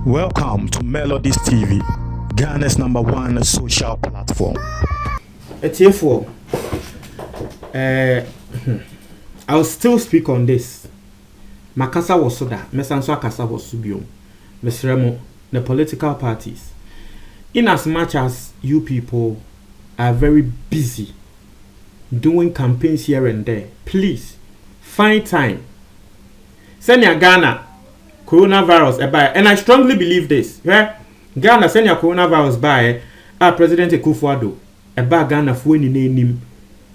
Welcome to Melodies TV, Ghana's #1 social platform. Therefore, I'll still speak on this. Makasa was so that Mesanso Akasa was subium. Mesremo, the political parties. In as much as you people are very busy doing campaigns here and there, please find time. Send your Ghana coronavirus by, and I strongly believe this. Yeah? Ghana send your coronavirus by President Akufo-Addo eba Ghana fo ni nanim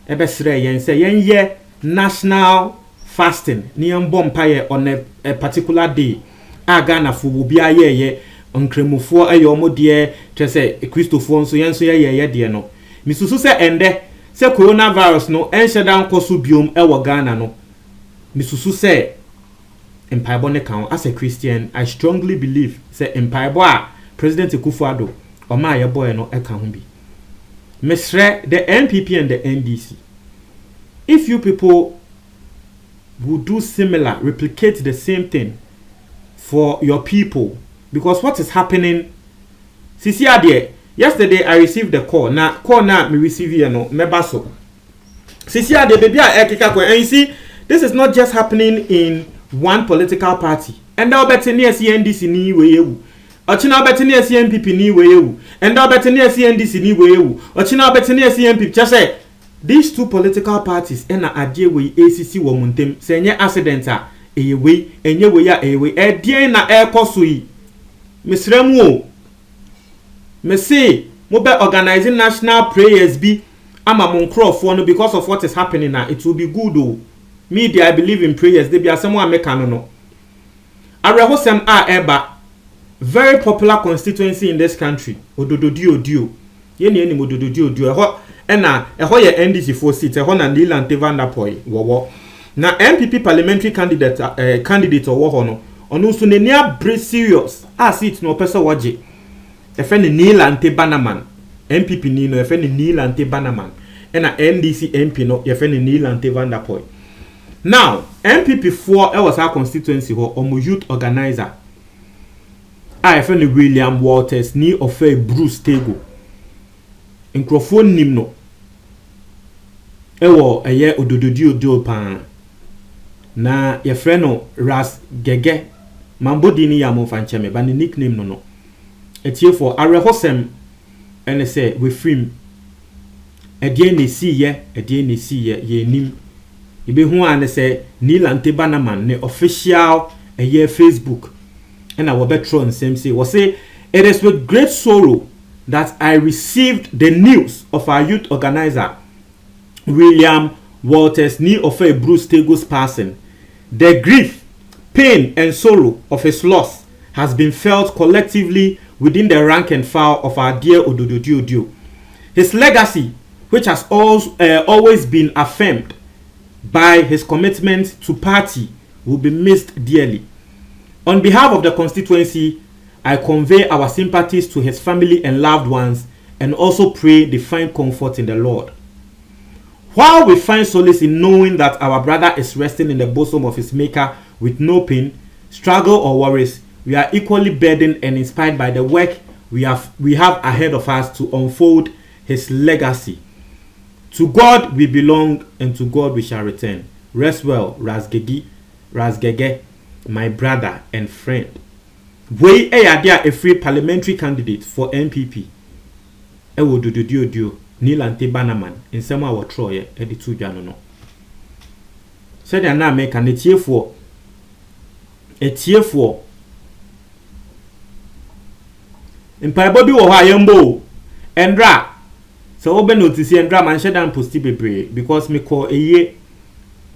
ebe sre yen say yen ye national fasting ni yen bompaye on a particular day Ghana fo will be aye onkremufo aye omode tre say Christopher nso yen so ye de no misusu say ende say coronavirus no enhyedan koso biom ewo Ghana no misusu say empire ne kan as a Christian I strongly believe say empire a President Akufo-Addo o ma ye boy no e kan ho bi Mr. the NPP and the NDC. If you people would do similar, replicate the same thing for your people, because what is happening? Sisi ade, yesterday I received the call. Na me receive here no me baso. Sisi ade baby ekeka ko, and you see this is not just happening in one political party. And now better near NDC ni we you. Ochina betini esi MPP ni weyewu enda betini esi NDC ni weyewu ochina betini esi MPP chese these two political parties ena adie we ACC wo muntem senye accident a eyewe enye we ya eyewe edien na ekoso yi misremu o mesi mo be organizing national prayers bi ama mon crofo no because of what is happening now it will be good o media I believe in prayers they be asemo ameka no arehosem a eba very popular constituency in this country Odododio yeni Odododio eho ena eho ye NDC for seat eho na Leland Tevandapoy wo na MPP parliamentary candidate owo ho no onu so ne nia bre serious seat no person waje efe ne Leland Tebanaman MPP ni no efe ne Leland Tebanaman ena NDC MP no efe ne Leland Tevandapoy now MPP for e was our constituency ho omo youth organizer I friend William Walters ni ofe Bruce Tego microphone nim no ewo eye Odododio pan na ye friend no Ras Gege mambodi ni ya monfanche me ba ni nickname no etie for arehosem ene say we film edie ne si ye ye nim ibe hu ane say Leland Tebanaman ne official eye Facebook and our veteran same say it is with great sorrow that I received the news of our youth organizer William Walters ni of a Bruce Tego's passing. The grief, pain and sorrow of his loss has been felt collectively within the rank and file of our dear Odododio. His legacy, which has always been affirmed by his commitment to party, will be missed dearly. On behalf of the constituency, I convey our sympathies to his family and loved ones and also pray they find comfort in the Lord. While we find solace in knowing that our brother is resting in the bosom of his maker with no pain, struggle or worries, we are equally burdened and inspired by the work we have ahead of us to unfold his legacy. To God we belong and to God we shall return. Rest well, Rasgege, my brother and friend. We a free parliamentary candidate for MPP. Ewo Odododio Leland Tebanaman in some our Troy editu jano no. Said na make an etie for Empire bi wo ha yembo endra so obe notice endra man shedan posti bebre because me call eye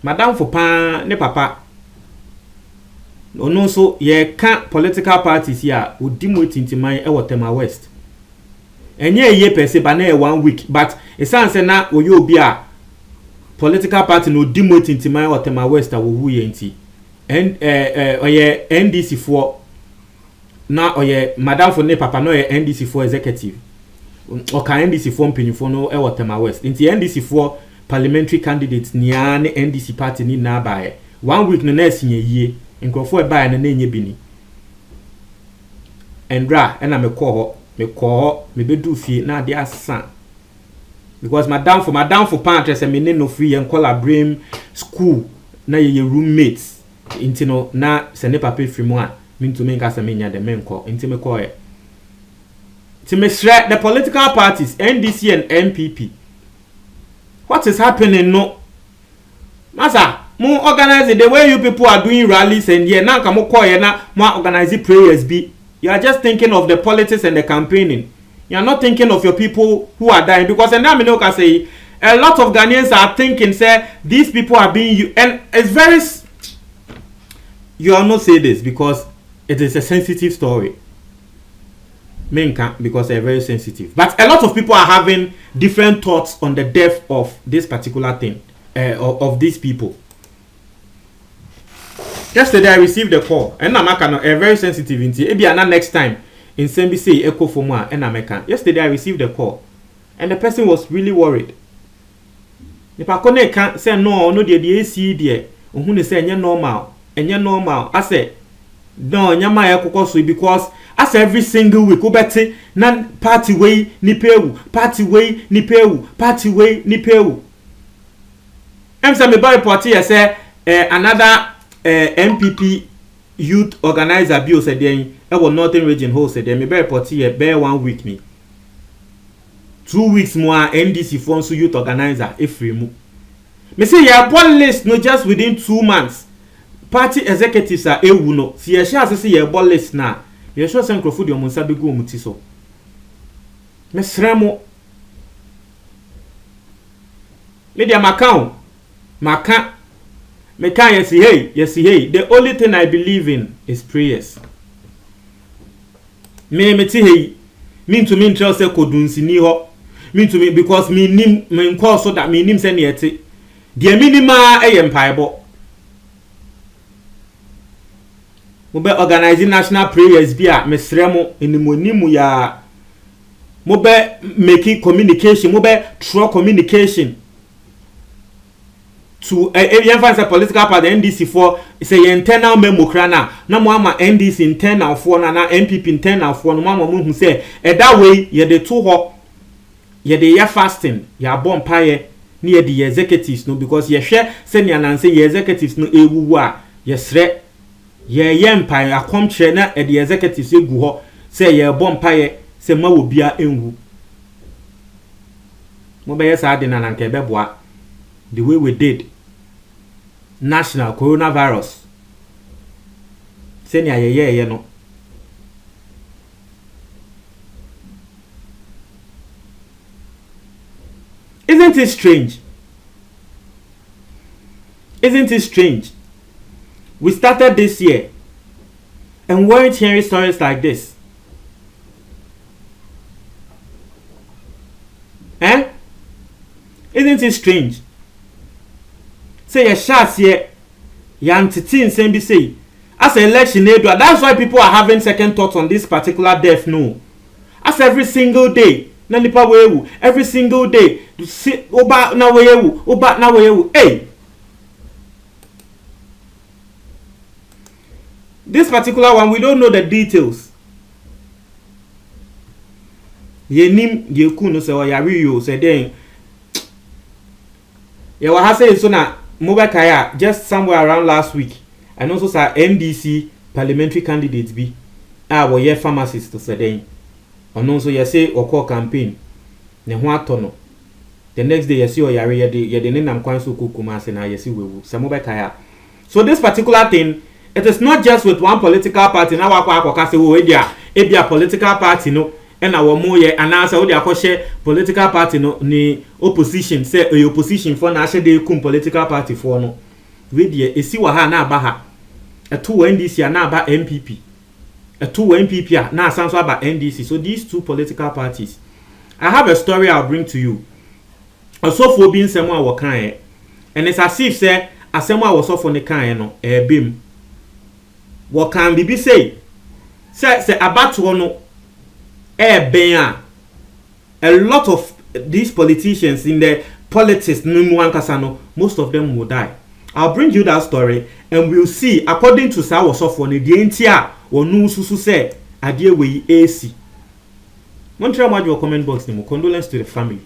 madam for pan ne papa ono so ye kan political parties here odimu tintiman e Tema West enye eye pese ba na 1 week but e say na oye obi a political party no odimu tintiman e Tema West awu ye nti and oye NDC for na oye madam for ne papa no ye NDC for executive o kan NDC for mpanyifo no e Tema West nti NDC for parliamentary candidates nia ne NDC party ni na bae 1 week no nurse ye nkrofo e buy na enye bini endra na me call ho me bedu fie na ade asa because madam for parent say me no free en call abrim school na ye roommates intino na se ne papa free mu a me ntumi nka se me nya de me nko intime call e to me share the political parties NDC and NPP. What is happening no masa mo organize the way you people are doing rallies and here now come call here na mo organize prayers be. You are just thinking of the politics and the campaigning. You are not thinking of your people who are dying because and now me know can say a lot of Ghanaians are thinking say these people are being you and it's very you are not say this because it is a sensitive story. Men can't because they're very sensitive. But a lot of people are having different thoughts on the death of this particular thing, of these people. Yesterday I received a call, and I'm a very sensitive into maybe next time in Sembi say echo for more and I'm yesterday I received a call, and the person was really worried. If I can't say no the AC there, who say normal, and normal. I say no nyama ekoko because as every single week obeti na party way ni pewu party way ni pewu party way ni pewu em say me buy report here say another MPP youth organizer bi o say den e wo northern region ho say den me buy report here be 1 week ni 2 weeks more NDC for so youth organizer free mu me say your ball list no just within 2 months party executives are ewu no si ye sha say your ball list na ye sure say nkrofo de omunsa begu omuti so me sremo media maka me kan yes hey the only thing I believe in is prayers me ti hey me to me tell say kodunsi ni ho me to me because me nim me nko so that me nim say na yete de minima empaibo mo be organizing national prayers bia me sremo enimonimu ya mo be making communication mo be through communication to even fancy political party NDC for say internal memo krana na mo ama NDC internal for na MPP internal for no mama mo hu say that way ye dey to ho ye dey ya fasting ya bompaye na ye dey executives no because ye hwe say ni ananse ye executives no ewuwu a ye sre ye yempan akomkire na the executives egu ho say ye bompaye say ma wo bia enwu mo be yes ade na nanka beboa the way we did national coronavirus say ni ayeye no isn't it strange we started this year and weren't hearing stories like this. Isn't it strange? Say a shots here, young Titin Sembi say, as election, that's why people are having second thoughts on this particular death. No, as every single day, Nanipa wewu, every single day, oba na wewu, hey. This particular one, we don't know the details. Yenim yekunu se wa yariyo se den. Ye wa ha say so na Mobekaya just somewhere around last week. And also sa NDC parliamentary candidates be wo ye pharmacist to se den. Ono so ye say okọ campaign ne ho atono. The next day ye see o yare ye de nenam kwan so kokuma se na ye see wewu. Se Mobekaya. So this particular thing, it is not just with one political party. Now wakwa say oh ebia political party no and our moye announce we dey akoshe political party no ni opposition say opposition for na ahye dey kum political party for no we dey esi wa ha na aba ha eto NDC na aba MPP eto MPP na asanso aba NDC. So these two political parties, I have a story I'll bring to you. Also for being someone wa kan and it's as if say asemo was for ne kan no bim what can be say about no ben a lot of these politicians in the politics no, most of them will die. I'll bring you that story and we'll see according to sa wasofo ne de entia onu susu say ade we AC. Montreal Majo comment box ni mo condolence to the family.